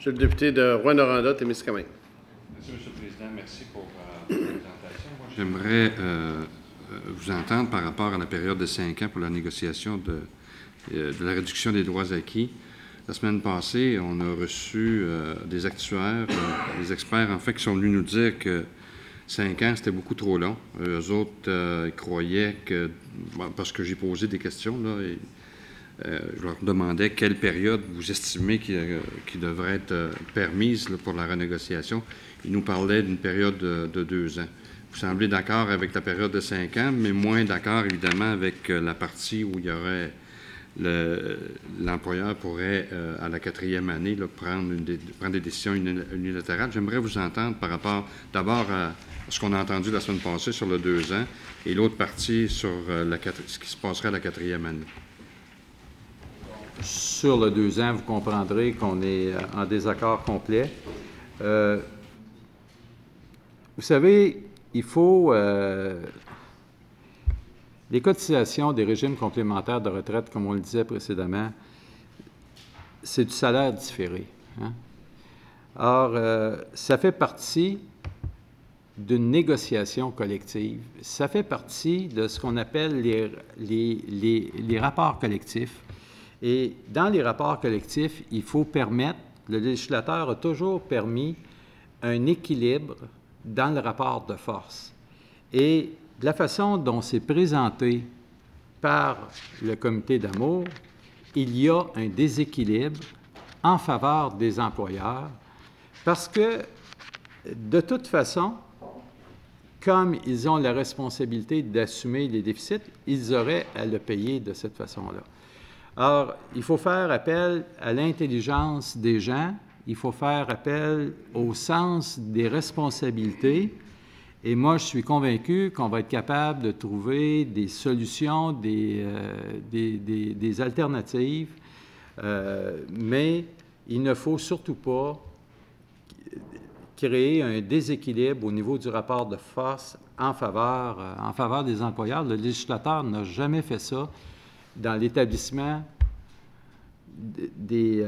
Monsieur le député de Rouyn-Noranda-Témiscamingue. Monsieur le Président, merci pour la présentation. Moi, j'aimerais vous entendre par rapport à la période de 5 ans pour la négociation de la réduction des droits acquis. La semaine passée, on a reçu des actuaires, des experts, en fait, qui sont venus nous dire que 5 ans, c'était beaucoup trop long. Eux autres, ils croyaient que, bon, parce que j'ai posé des questions, là, et, je leur demandais quelle période vous estimez qui devrait être permise là, pour la renégociation. Ils nous parlaient d'une période de 2 ans. Vous semblez d'accord avec la période de 5 ans, mais moins d'accord, évidemment, avec la partie où il y aurait l'employeur pourrait, à la 4e année, là, prendre des décisions unilatérales. J'aimerais vous entendre par rapport, d'abord, à ce qu'on a entendu la semaine passée sur le 2 ans et l'autre partie sur ce qui se passerait à la 4e année. Sur le 2 ans, vous comprendrez qu'on est en désaccord complet. Vous savez, il faut... les cotisations des régimes complémentaires de retraite, comme on le disait précédemment, c'est du salaire différé. Hein? Or, ça fait partie d'une négociation collective. Ça fait partie de ce qu'on appelle les rapports collectifs. Et dans les rapports collectifs, il faut permettre, le législateur a toujours permis un équilibre dans le rapport de force. Et de la façon dont c'est présenté par le comité d'Amour, il y a un déséquilibre en faveur des employeurs parce que, de toute façon, comme ils ont la responsabilité d'assumer les déficits, ils auraient à le payer de cette façon-là. Or, il faut faire appel à l'intelligence des gens, il faut faire appel au sens des responsabilités, et moi, je suis convaincu qu'on va être capable de trouver des solutions, des alternatives, mais il ne faut surtout pas créer un déséquilibre au niveau du rapport de force en faveur des employeurs. Le législateur n'a jamais fait ça dans l'établissement des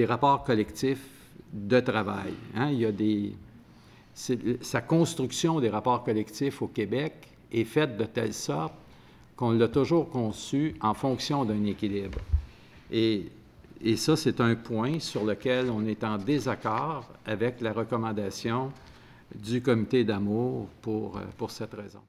rapports collectifs de travail. Hein? Il y a sa construction des rapports collectifs au Québec est faite de telle sorte qu'on l'a toujours conçu en fonction d'un équilibre. Et ça, c'est un point sur lequel on est en désaccord avec la recommandation du comité d'Amour pour cette raison.